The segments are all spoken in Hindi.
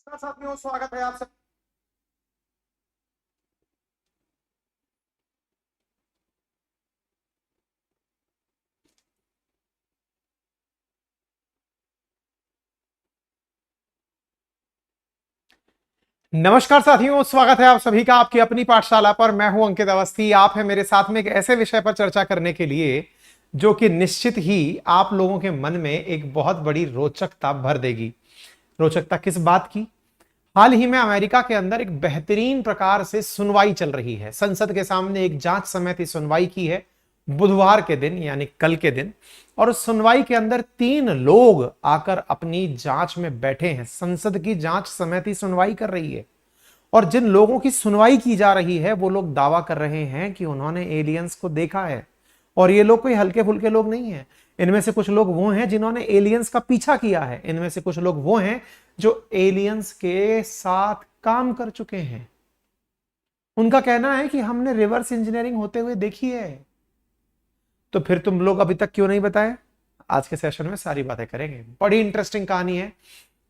नमस्कार साथियों, स्वागत है आप सब। नमस्कार साथियों, स्वागत है आप सभी का आपकी अपनी पाठशाला पर। मैं हूं अंकित अवस्थी। आप हैं मेरे साथ में एक ऐसे विषय पर चर्चा करने के लिए जो कि निश्चित ही आप लोगों के मन में एक बहुत बड़ी रोचकता भर देगी। रोचकता किस बात की? हाल ही में अमेरिका के अंदर एक बेहतरीन प्रकार से सुनवाई चल रही है। संसद के सामने एक जांच समिति सुनवाई की है बुधवार के दिन, यानी कल के दिन। और उस सुनवाई के अंदर 3 लोग आकर अपनी जांच में बैठे हैं। संसद की जांच समिति सुनवाई कर रही है और जिन लोगों की सुनवाई की जा रही है वो लोग दावा कर रहे हैं कि उन्होंने एलियंस को देखा है। और ये लोग कोई हल्के फुल्के लोग नहीं हैं। इनमें से कुछ लोग वो हैं जिन्होंने एलियंस का पीछा किया है। इनमें से कुछ लोग वो हैं जो एलियंस के साथ काम कर चुके हैं। उनका कहना है कि हमने रिवर्स इंजीनियरिंग होते हुए देखी है। तो फिर तुम लोग अभी तक क्यों नहीं बताए? आज के सेशन में सारी बातें करेंगे। बड़ी इंटरेस्टिंग कहानी है।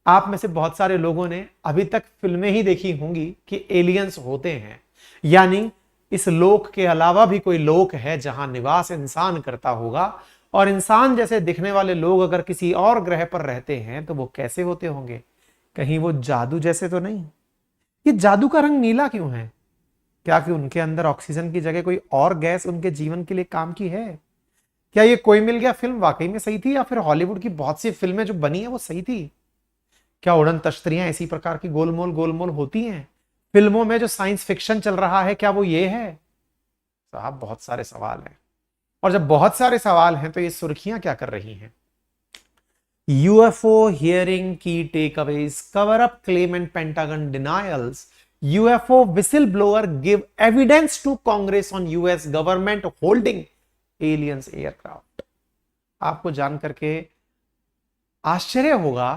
आप में से बहुत सारे लोगों ने अभी तक फिल्में ही देखी होंगी कि एलियंस होते हैं, यानी इस लोक के अलावा भी कोई लोक है जहां निवास इंसान करता होगा। और इंसान जैसे दिखने वाले लोग अगर किसी और ग्रह पर रहते हैं तो वो कैसे होते होंगे? कहीं वो जादू जैसे तो नहीं? ये जादू का रंग नीला क्यों है? क्या कि उनके अंदर ऑक्सीजन की जगह कोई और गैस उनके जीवन के लिए काम की है? क्या ये कोई मिल गया फिल्म वाकई में सही थी, या फिर हॉलीवुड की बहुत सी फिल्में जो बनी है वो सही थी? क्या उड़न तश्तरियां इसी प्रकार की गोलमोल गोलमोल होती हैं? फिल्मों में जो साइंस फिक्शन चल रहा है क्या वो ये है? साहब, बहुत सारे सवाल हैं। और जब बहुत सारे सवाल हैं तो ये सुर्खियां क्या कर रही हैं? यूएफओ हियरिंग की takeaways, cover up claim and Pentagon denials, UFO whistle blower give evidence to Congress on US government holding aliens aircraft. आपको जान करके आश्चर्य होगा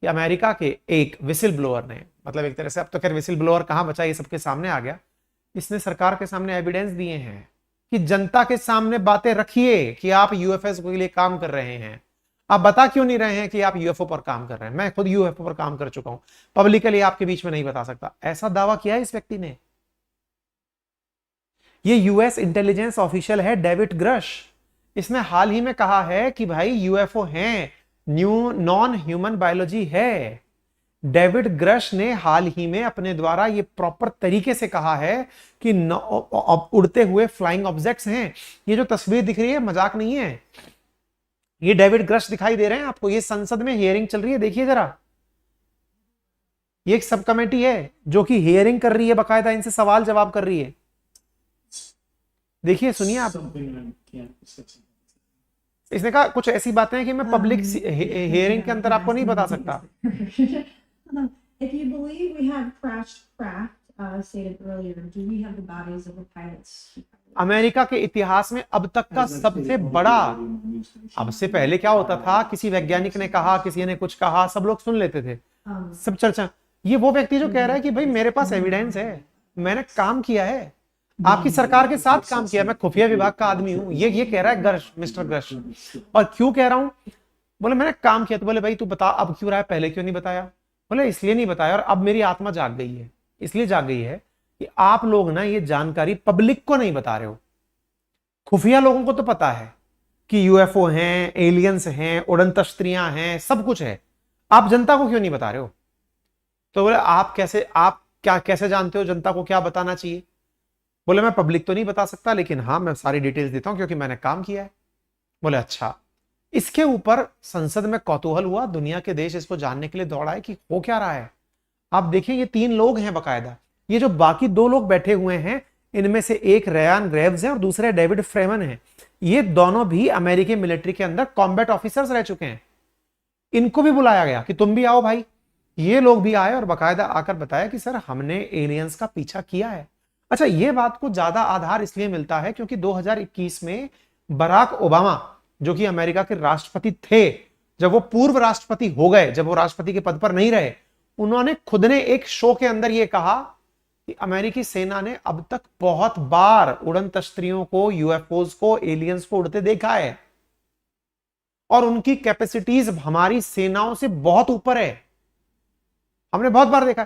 कि अमेरिका के एक विसिल ब्लोअर ने, मतलब एक तरह से अब तो खैर विसिल ब्लोअर कहां बचा, ये सबके सामने आ गया। इसने सरकार के सामने एविडेंस दिए हैं कि जनता के सामने बातें रखिए कि आप यूएफएस के लिए काम कर रहे हैं। आप बता क्यों नहीं रहे हैं कि आप यूएफओ पर काम कर रहे हैं? मैं खुद यूएफओ पर काम कर चुका हूं, पब्लिकली आपके बीच में नहीं बता सकता। ऐसा दावा किया है इस व्यक्ति ने। ये यूएस इंटेलिजेंस ऑफिशियल है डेविड ग्रश। इसने हाल ही में कहा है कि भाई यूएफओ हैं, न्यू नॉन ह्यूमन बायोलॉजी है। डेविड ग्रश ने हाल ही में अपने द्वारा ये प्रॉपर तरीके से कहा है कि उड़ते हुए फ्लाइंग ऑब्जेक्ट्स हैं। ये जो तस्वीर दिख रही है मजाक नहीं है, ये डेविड ग्रश दिखाई दे रहे हैं आपको। ये संसद में हियरिंग चल रही है, देखिए जरा। ये एक सब कमेटी है जो कि हियरिंग कर रही है, बकायदा इनसे सवाल जवाब कर रही है। देखिए, सुनिए आप। इसने कहा कुछ ऐसी बातें हैं कि मैं पब्लिक हियरिंग के अंदर आपको नहीं बता सकता। If you believe we have crashed craft, stated earlier, do we have the bodies of the pilots? America के इतिहास में अब तक का सबसे बड़ा। अब से पहले क्या होता था, किसी वैज्ञानिक ने कहा, किसी ने कुछ कहा, सब लोग सुन लेते थे, सब चर्चा। ये वो व्यक्ति जो कह रहा है कि भाई मेरे पास एविडेंस है, मैंने काम किया है, आपकी सरकार के साथ काम किया, मैं खुफिया विभाग का आदमी हूं, ये कह रहा है गर्श, मिस्टर गर्श। और क्यों कह रहा हूं? बोले मैंने काम किया। तो बोले भाई तू बता अब क्यों रहा है, पहले क्यों नहीं बताया? बोले इसलिए नहीं बताया, और अब मेरी आत्मा जाग गई है। इसलिए जाग गई है कि आप लोग ना ये जानकारी पब्लिक को नहीं बता रहे हो। खुफिया लोगों को तो पता है कि यूएफओ हैं, एलियंस हैं, उड़न तश्तरियां हैं, सब कुछ है। आप जनता को क्यों नहीं बता रहे हो? तो बोले आप क्या कैसे जानते हो जनता को क्या बताना चाहिए? बोले मैं पब्लिक तो नहीं बता सकता, लेकिन हाँ मैं सारी डिटेल्स देता हूं क्योंकि मैंने काम किया है। बोले अच्छा। इसके ऊपर संसद में कौतूहल हुआ, दुनिया के देश इसको जानने के लिए दौड़ाए कि हो क्या रहा है। आप देखिए, ये 3 लोग हैं बकायदा। ये जो बाकी 2 लोग बैठे हुए हैं, इनमें से एक रयान ग्रेव्स है और दूसरे डेविड फ्रेमन है। ये दोनों भी अमेरिकी मिलिट्री के अंदर कॉम्बैट ऑफिसर्स रह चुके हैं। इनको भी बुलाया गया कि तुम भी आओ भाई। ये लोग भी आए और बकायदा आकर बताया कि सर हमने एलियंस का पीछा किया है। अच्छा, ये बात को ज्यादा आधार इसलिए मिलता है क्योंकि 2021 में बराक ओबामा, जो कि अमेरिका के राष्ट्रपति थे, जब वो पूर्व राष्ट्रपति हो गए, जब वो राष्ट्रपति के पद पर नहीं रहे, उन्होंने खुद ने एक शो के अंदर ये कहा कि अमेरिकी सेना ने अब तक बहुत बार उड़न तश्तरियों को, यूएफओज को, एलियंस को उड़ते देखा है और उनकी कैपेसिटीज हमारी सेनाओं से बहुत ऊपर है। हमने बहुत बार देखा।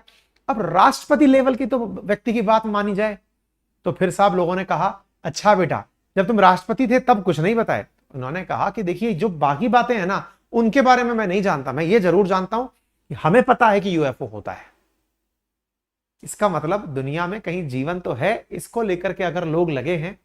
अब राष्ट्रपति लेवल की तो व्यक्ति की बात मानी जाए तो फिर साहब लोगों ने कहा अच्छा बेटा जब तुम राष्ट्रपति थे तब कुछ नहीं बताए। उन्होंने कहा कि देखिए जो बाकी बातें हैं ना उनके बारे में मैं नहीं जानता, मैं ये जरूर जानता हूं कि हमें पता है कि यूएफओ होता है। इसका मतलब दुनिया में कहीं जीवन तो है, इसको लेकर के अगर लोग लगे हैं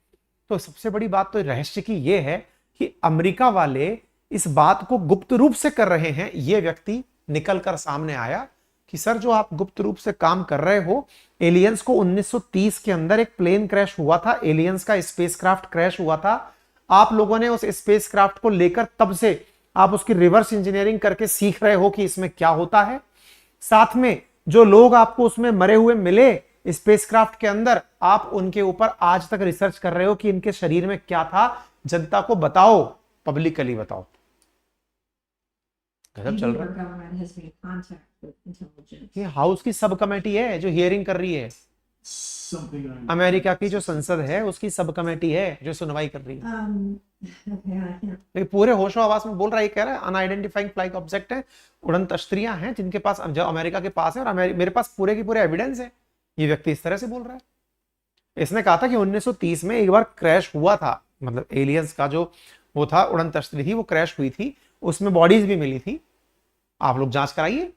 तो सबसे बड़ी बात तो रहस्य की यह है कि अमेरिका वाले इस बात को गुप्त रूप से कर रहे हैं। यह व्यक्ति निकलकर सामने आया कि सर जो आप गुप्त रूप से काम कर रहे हो, एलियंस को 1930 के अंदर एक प्लेन क्रैश हुआ था, एलियंस का स्पेसक्राफ्ट क्रैश हुआ था, आप लोगों ने उस स्पेसक्राफ्ट को लेकर तब से आप उसकी रिवर्स इंजीनियरिंग करके सीख रहे हो कि इसमें क्या होता है। साथ में जो लोग आपको उसमें मरे हुए मिले स्पेसक्राफ्ट के अंदर, आप उनके ऊपर आज तक रिसर्च कर रहे हो कि इनके शरीर में क्या था, जनता को बताओ, पब्लिकली बताओ। गजब चल रहा है। ये हाउस की सब कमेटी है जो हियरिंग कर रही है, अमेरिका की जो संसद है उसकी सब कमेटी है जो सुनवाई कर रही है। लेकिन पूरे होशो आवाज में बोल रहा है, कह रहा है अनआइडेंटिफाइंग फ्लाइंग ऑब्जेक्ट है, उड़न तश्तरियां हैं जिनके पास जो अमेरिका के पास है और मेरे पास पूरे की पूरे एविडेंस है। ये व्यक्ति इस तरह से बोल रहा है। इसने कहा था कि 1930 में एक बार क्रैश हुआ था, मतलब एलियंस का जो वो था उड़न तश्तरी थी वो क्रैश हुई थी, उसमें बॉडीज भी मिली थी, आप लोग जांच कराइए।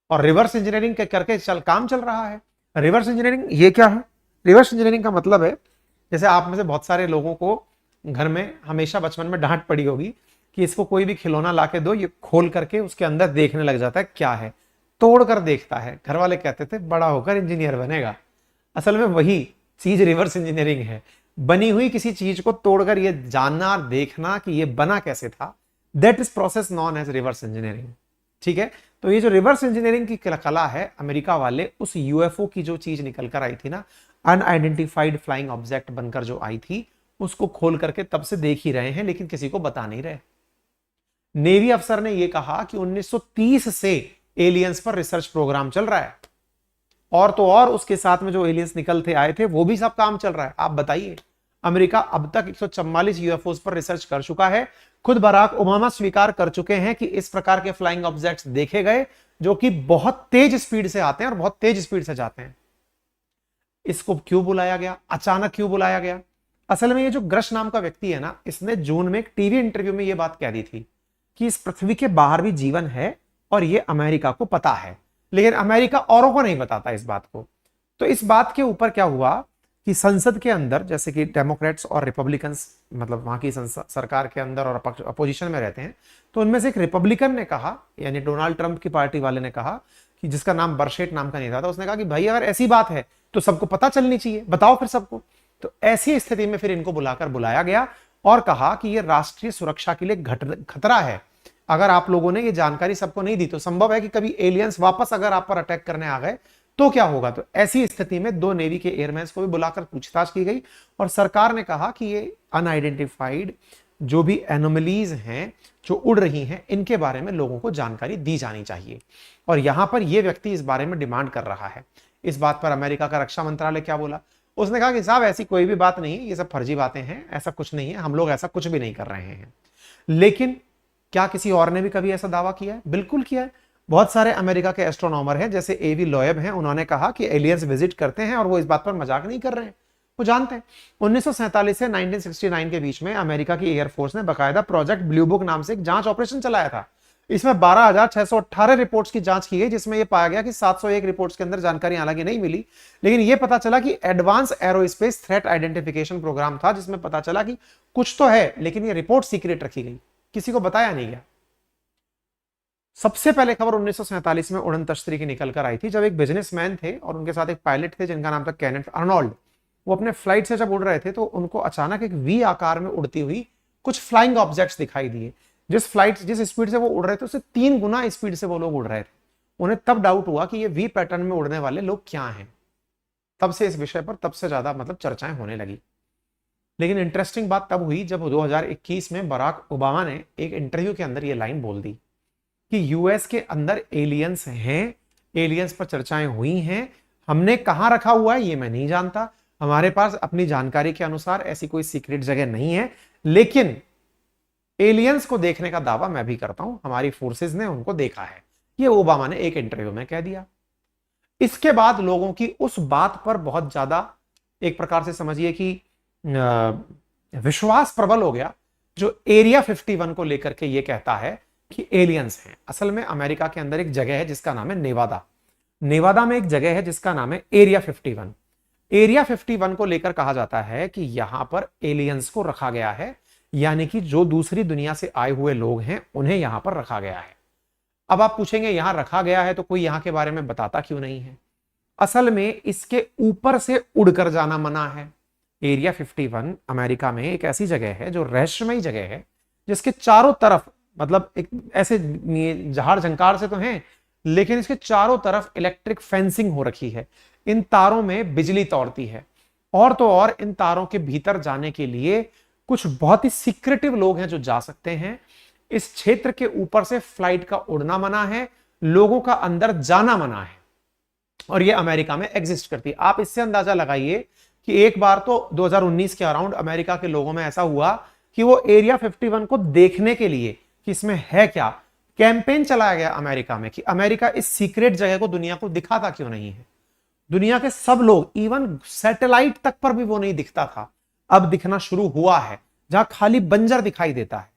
और रिवर्स इंजीनियरिंग करके काम चल रहा है। रिवर्स इंजीनियरिंग ये क्या है? रिवर्स इंजीनियरिंग का मतलब है जैसे आप में से बहुत सारे लोगों को घर में हमेशा बचपन में डांट पड़ी होगी कि इसको कोई भी खिलौना ला के दो, ये खोल करके उसके अंदर देखने लग जाता है क्या है, तोड़ कर देखता है। घर वाले कहते थे बड़ा होकर इंजीनियर बनेगा। असल में वही चीज रिवर्स इंजीनियरिंग है, बनी हुई किसी चीज को तोड़कर ये जानना देखना कि ये बना कैसे था, that is process known as reverse engineering. ठीक है, तो ये जो रिवर्स इंजीनियरिंग की कला है, अमेरिका वाले उस यूएफओ की जो चीज निकल कर आई थी ना, अनआइडेंटिफाइड फ्लाइंग ऑब्जेक्ट बनकर जो आई थी, उसको खोल करके तब से देख ही रहे हैं लेकिन किसी को बता नहीं रहे। नेवी अफसर ने यह कहा कि 1930 से एलियंस पर रिसर्च प्रोग्राम चल रहा है, और तो और उसके साथ में जो एलियंस निकलते आए थे वो भी सब काम चल रहा है। आप बताइए, अमेरिका अब तक 144 यूएफओस पर रिसर्च कर चुका है। खुद बराक ओबामा स्वीकार कर चुके हैं कि इस प्रकार के फ्लाइंग ऑब्जेक्ट्स देखे गए जो कि बहुत तेज स्पीड से आते हैं और बहुत तेज स्पीड से जाते हैं। इसको क्यों बुलाया गया, अचानक क्यों बुलाया गया? असल में ये जो ग्रश नाम का व्यक्ति है ना, इसने जून में एक टीवी इंटरव्यू में ये बात कह दी थी कि इस पृथ्वी के बाहर भी जीवन है और ये अमेरिका को पता है, लेकिन अमेरिका औरों को नहीं बताता इस बात को। तो इस बात के ऊपर क्या हुआ कि संसद के अंदर, जैसे कि डेमोक्रेट्स और रिपब्लिकन्स, मतलब वहां की सरकार के अंदर और अपोजिशन में रहते हैं, तो उनमें से एक रिपब्लिकन ने कहा, यानी डोनाल्ड ट्रंप की पार्टी वाले ने कहा कि जिसका नाम बर्शेट नाम का नेता था, उसने कहा कि भाई अगर ऐसी बात है तो सबको पता चलनी चाहिए, बताओ फिर सबको। तो ऐसी स्थिति में फिर इनको बुलाया गया और कहा कि यह राष्ट्रीय सुरक्षा के लिए खतरा है। अगर आप लोगों ने ये जानकारी सबको नहीं दी तो संभव है कि कभी एलियंस वापस अगर आप पर अटैक करने आ गए तो क्या होगा। तो ऐसी स्थिति में 2 नेवी के एयरमैन को भी बुलाकर पूछताछ की गई और सरकार ने कहा कि ये अनआइडेंटिफाइड जो भी एनोमलीज हैं जो उड़ रही हैं, इनके बारे में लोगों को जानकारी दी जानी चाहिए। और यहां पर यह व्यक्ति इस बारे में डिमांड कर रहा है। इस बात पर अमेरिका का रक्षा मंत्रालय क्या बोला? उसने कहा कि साहब ऐसी कोई भी बात नहीं है, ये सब फर्जी बातें हैं, ऐसा कुछ नहीं है, हम लोग ऐसा कुछ भी नहीं कर रहे हैं। लेकिन क्या किसी और ने भी कभी ऐसा दावा किया है? बिल्कुल किया है। बहुत सारे अमेरिका के एस्ट्रोनॉमर हैं, जैसे एवी लोएब हैं, उन्होंने कहा कि एलियंस विजिट करते हैं और वो इस बात पर मजाक नहीं कर रहे हैं, वो जानते हैं। 1947 से 1969 के बीच में अमेरिका की एयरफोर्स ने बकायदा प्रोजेक्ट ब्लू बुक नाम से एक जांच ऑपरेशन चलाया था। इसमें 12,618 रिपोर्ट्स की जांच की गई, जिसमें यह पाया गया कि 701 रिपोर्ट्स के अंदर जानकारी हालांकि नहीं मिली, लेकिन यह पता चला कि advance aerospace threat identification program था, जिसमें पता चला कि कुछ तो है, लेकिन यह रिपोर्ट सीक्रेट रखी गई, किसी को बताया नहीं गया। सबसे पहले खबर 1947 में उड़न तश्तरी की निकल कर आई थी, जब एक बिजनेसमैन थे और उनके साथ एक पायलट थे जिनका नाम था केनेथ अर्नोल्ड। वो अपने फ्लाइट से जब उड़ रहे थे तो उनको अचानक एक वी आकार में उड़ती हुई कुछ फ्लाइंग ऑब्जेक्ट्स दिखाई दिए। जिस स्पीड से वो उड़ रहे थे उससे 3 गुना स्पीड से वो लोग उड़ रहे थे। उन्हें तब डाउट हुआ कि ये वी पैटर्न में उड़ने वाले लोग क्या हैं। तब से इस विषय पर तब से ज्यादा चर्चाएं होने लगी। लेकिन इंटरेस्टिंग बात तब हुई जब 2021 में बराक ओबामा ने एक इंटरव्यू के अंदर ये लाइन बोल दी कि यूएस के अंदर एलियंस हैं, एलियंस पर चर्चाएं हुई हैं, हमने कहां रखा हुआ है ये मैं नहीं जानता, हमारे पास अपनी जानकारी के अनुसार ऐसी कोई सीक्रेट जगह नहीं है, लेकिन एलियंस को देखने का दावा मैं भी करता हूं, हमारी फोर्सेस ने उनको देखा है। ये ओबामा ने एक इंटरव्यू में कह दिया। इसके बाद लोगों की उस बात पर बहुत ज्यादा एक प्रकार से समझिए कि विश्वास प्रबल हो गया, जो एरिया 51 को लेकर के ये कहता है कि एलियंस हैं। असल में अमेरिका के अंदर एक जगह है जिसका नाम है नेवादा। नेवादा में एक जगह है जिसका नाम है एरिया 51। एरिया 51 को लेकर कहा जाता है कि यहां पर एलियंस को रखा गया है, यानी कि जो दूसरी दुनिया से आए हुए लोग हैं उन्हें यहां पर रखा गया है। अब आप पूछेंगे यहां रखा गया है तो कोई यहां के बारे में बताता क्यों नहीं है? असल में इसके ऊपर से उड़कर जाना मना है। एरिया 51 अमेरिका में एक ऐसी जगह है जो रहस्यमयी जगह है, जिसके चारों तरफ मतलब एक ऐसे जहाड़ झंकार से तो हैं, लेकिन इसके चारों तरफ इलेक्ट्रिक फेंसिंग हो रखी है। इन तारों में बिजली तौड़ती है, और तो और इन तारों के भीतर जाने के लिए कुछ बहुत ही सीक्रेटिव लोग हैं जो जा सकते हैं। इस क्षेत्र के ऊपर से फ्लाइट का उड़ना मना है, लोगों का अंदर जाना मना है, और ये अमेरिका में एग्जिस्ट करती है। आप इससे अंदाजा लगाइए कि एक बार तो 2019 के अराउंड अमेरिका के लोगों में ऐसा हुआ कि वो एरिया 51 को देखने के लिए कि इसमें है क्या, कैंपेन चलाया गया अमेरिका में कि अमेरिका इस सीक्रेट जगह को दुनिया को दिखाता क्यों नहीं है। दुनिया के सब लोग, इवन सैटेलाइट तक पर भी वो नहीं दिखता था, अब दिखना शुरू हुआ है, जहां खाली बंजर दिखाई देता है।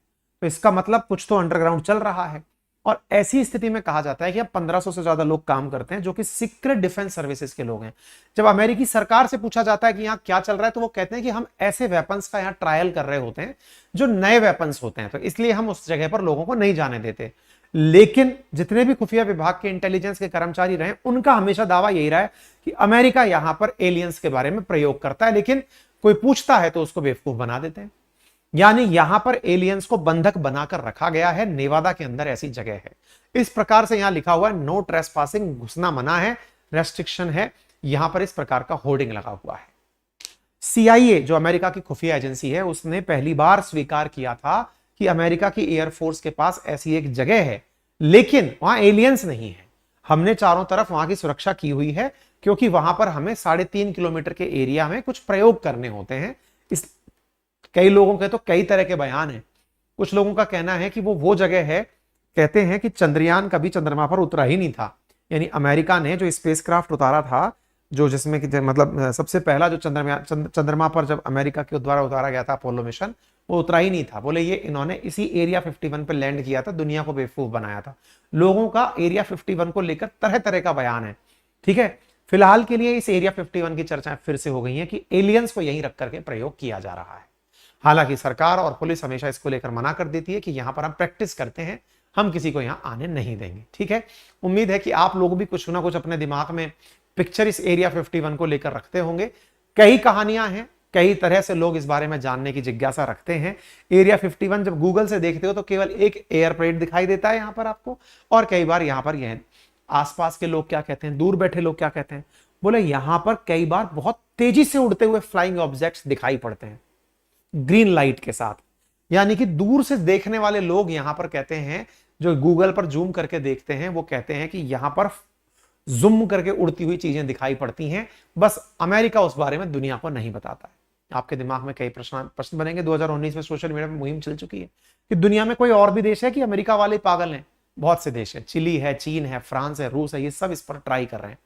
तो इसका मतलब कुछ तो अंडरग्राउंड चल रहा है। और ऐसी स्थिति में कहा जाता है कि अब 1500 से ज्यादा लोग काम करते हैं जो कि सीक्रेट डिफेंस सर्विसेज के लोग हैं। जब अमेरिकी सरकार से पूछा जाता है कि यहाँ क्या चल रहा है, तो वो कहते हैं कि हम ऐसे वेपन्स का यहाँ ट्रायल कर रहे होते हैं जो नए वेपन्स होते हैं, तो इसलिए हम उस जगह पर लोगों को नहीं जाने देते। लेकिन जितने भी खुफिया विभाग के इंटेलिजेंस के कर्मचारी रहे, उनका हमेशा दावा यही रहा है कि अमेरिका यहां पर एलियंस के बारे में प्रयोग करता है, लेकिन कोई पूछता है तो उसको बेवकूफ बना देते हैं। यानी यहां पर एलियंस को बंधक बनाकर रखा गया है। नेवादा के अंदर ऐसी जगह है। इस प्रकार से यहां लिखा हुआ है नो ट्रेसपासिंग, घुसना मना है, रेस्ट्रिक्शन है। यहां पर इस प्रकार का होर्डिंग लगा हुआ है। CIA जो अमेरिका की खुफिया एजेंसी है, उसने पहली बार स्वीकार किया था कि अमेरिका की एयरफोर्स के पास ऐसी एक जगह है, लेकिन वहां एलियंस नहीं है। हमने चारों तरफ वहां की सुरक्षा की हुई है, क्योंकि वहां पर हमें 3.5 किलोमीटर के एरिया में कुछ प्रयोग करने होते हैं। इस कई लोगों के तो कई तरह के बयान हैं। कुछ लोगों का कहना है कि वो जगह है, कहते हैं कि चंद्रयान कभी चंद्रमा पर उतरा ही नहीं था। यानी अमेरिका ने जो स्पेसक्राफ्ट उतारा था, जो जिसमें कि मतलब सबसे पहला जो चंद्रमा पर जब अमेरिका के द्वारा उतारा गया था अपोलो मिशन, वो उतरा ही नहीं था। बोले ये इन्होंने इसी एरिया 51 पे लैंड किया था, दुनिया को बेवकूफ बनाया था। लोगों का एरिया 51 को लेकर तरह तरह का बयान है। ठीक है, फिलहाल के लिए इस एरिया 51 की चर्चाएं फिर से हो गई हैं कि एलियंस को यहीं रख करके प्रयोग किया जा रहा है। हालांकि सरकार और पुलिस हमेशा इसको लेकर मना कर देती है कि यहां पर हम प्रैक्टिस करते हैं, हम किसी को यहां आने नहीं देंगे। ठीक है, उम्मीद है कि आप लोग भी कुछ ना कुछ अपने दिमाग में पिक्चर इस एरिया 51 को लेकर रखते होंगे। कई कहानियां हैं, कई तरह से लोग इस बारे में जानने की जिज्ञासा रखते हैं। एरिया 51 जब गूगल से देखते हो तो केवल एक एयरप्लेन दिखाई देता है यहां पर आपको, और कई बार यहां पर यह आसपास के लोग क्या कहते हैं, दूर बैठे लोग क्या कहते हैं, बोले यहां पर कई बार बहुत तेजी से उड़ते हुए फ्लाइंग ऑब्जेक्ट्स दिखाई पड़ते हैं ग्रीन लाइट के साथ। यानी कि दूर से देखने वाले लोग यहां पर कहते हैं, जो गूगल पर जूम करके देखते हैं, वो कहते हैं कि यहां पर जूम करके उड़ती हुई चीजें दिखाई पड़ती हैं। बस अमेरिका उस बारे में दुनिया को नहीं बताता है। आपके दिमाग में कई प्रश्न बनेंगे। 2019 में सोशल मीडिया में मुहिम चल चुकी है कि दुनिया में कोई और भी देश है कि अमेरिका वाले पागल हैं। बहुत से देश है, चिली है, चीन है, फ्रांस है, रूस है, ये सब इस पर ट्राई कर रहे हैं।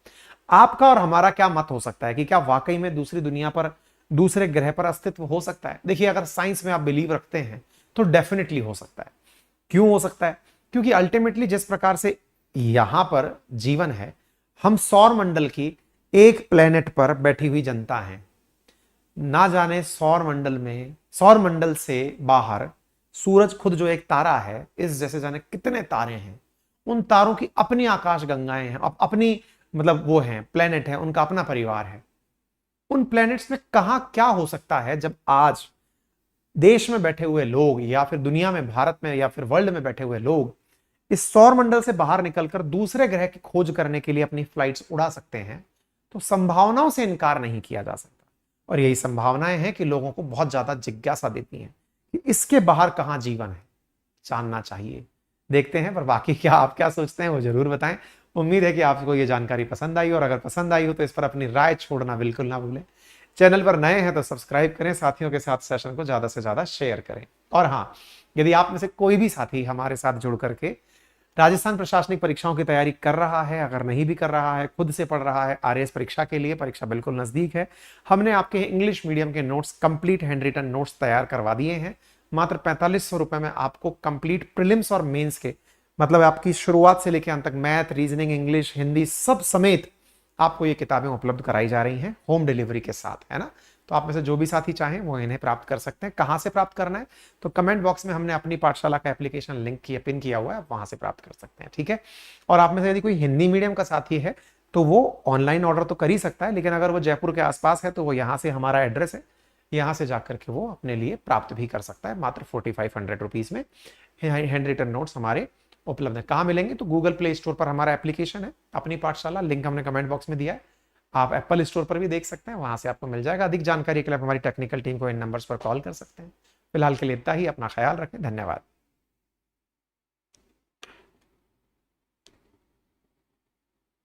आपका और हमारा क्या मत हो सकता है कि क्या वाकई में दूसरी दुनिया पर, दूसरे ग्रह पर अस्तित्व हो सकता है? देखिए, अगर साइंस में आप बिलीव रखते हैं तो डेफिनेटली हो सकता है। क्यों हो सकता है? क्योंकि अल्टीमेटली जिस प्रकार से यहां पर जीवन है, हम सौर मंडल की एक प्लेनेट पर बैठी हुई जनता हैं। ना जाने सौर मंडल से बाहर सूरज खुद जो एक तारा है, इस जैसे जाने कितने तारे हैं। उन तारों की अपनी आकाश गंगाएं हैं, अपनी मतलब वो हैं प्लेनेट है, उनका अपना परिवार है। उन प्लेनेट्स में कहां क्या हो सकता है जब आज देश में बैठे हुए लोग, या फिर दुनिया में, भारत में, या फिर वर्ल्ड में बैठे हुए लोग इस सौर मंडल से बाहर निकलकर दूसरे ग्रह की खोज करने के लिए अपनी फ्लाइट्स उड़ा सकते हैं, तो संभावनाओं से इनकार नहीं किया जा सकता। और यही संभावनाएं हैं कि लोगों को बहुत ज्यादा जिज्ञासा देती हैं कि इसके बाहर कहां जीवन है, जानना चाहिए। देखते हैं, पर बाकी क्या आप क्या सोचते हैं वो जरूर बताएं। उम्मीद है कि आपको ये जानकारी पसंद आई, और अगर पसंद आई हो तो इस पर अपनी राय छोड़ना बिल्कुल ना भूलें। चैनल पर नए हैं तो सब्सक्राइब करें, साथियों के साथ सेशन को ज्यादा से ज्यादा शेयर करें। और हाँ, यदि आप में से कोई भी साथी हमारे साथ जुड़ करके राजस्थान प्रशासनिक परीक्षाओं की तैयारी कर रहा है, अगर नहीं भी कर रहा है, खुद से पढ़ रहा है आरएएस परीक्षा के लिए, परीक्षा बिल्कुल नजदीक है। हमने आपके इंग्लिश मीडियम के notes, complete hand written notes तैयार करवा दिए हैं। मात्र 4500 रुपए में आपको कंप्लीट प्रीलिम्स और मेंस के, मतलब आपकी शुरुआत से लेकर अंत तक मैथ, रीजनिंग, इंग्लिश, हिंदी सब समेत आपको ये किताबें उपलब्ध कराई जा रही हैं होम डिलीवरी के साथ, है ना। तो आप में से जो भी साथी चाहें वो इन्हें प्राप्त कर सकते हैं। कहां से प्राप्त करना है तो कमेंट बॉक्स में हमने अपनी पाठशाला का एप्लीकेशन लिंक किया, पिन किया हुआ है, आप वहां से प्राप्त कर सकते हैं, ठीक है। और आप में से यदि कोई हिंदी मीडियम का साथी है तो वो ऑनलाइन ऑर्डर तो कर ही सकता है, लेकिन अगर वो जयपुर के आसपास है तो वो यहाँ से, हमारा एड्रेस है, यहाँ से जाकर के वो अपने लिए प्राप्त भी कर सकता है मात्र 4500 रुपीज में। हैंड रिटन नोट्स हमारे उपलब्ध है। कहाँ मिलेंगे तो गूगल प्ले स्टोर पर हमारा एप्लीकेशन है अपनी पाठशाला, लिंक हमने कमेंट बॉक्स में दिया है। आप एप्पल स्टोर पर भी देख सकते हैं, वहां से आपको मिल जाएगा। अधिक जानकारी के लिए आप हमारी टेक्निकल टीम को इन नंबर्स पर कॉल कर सकते हैं। फिलहाल के लिए इतना ही, अपना ख्याल रखें, धन्यवाद।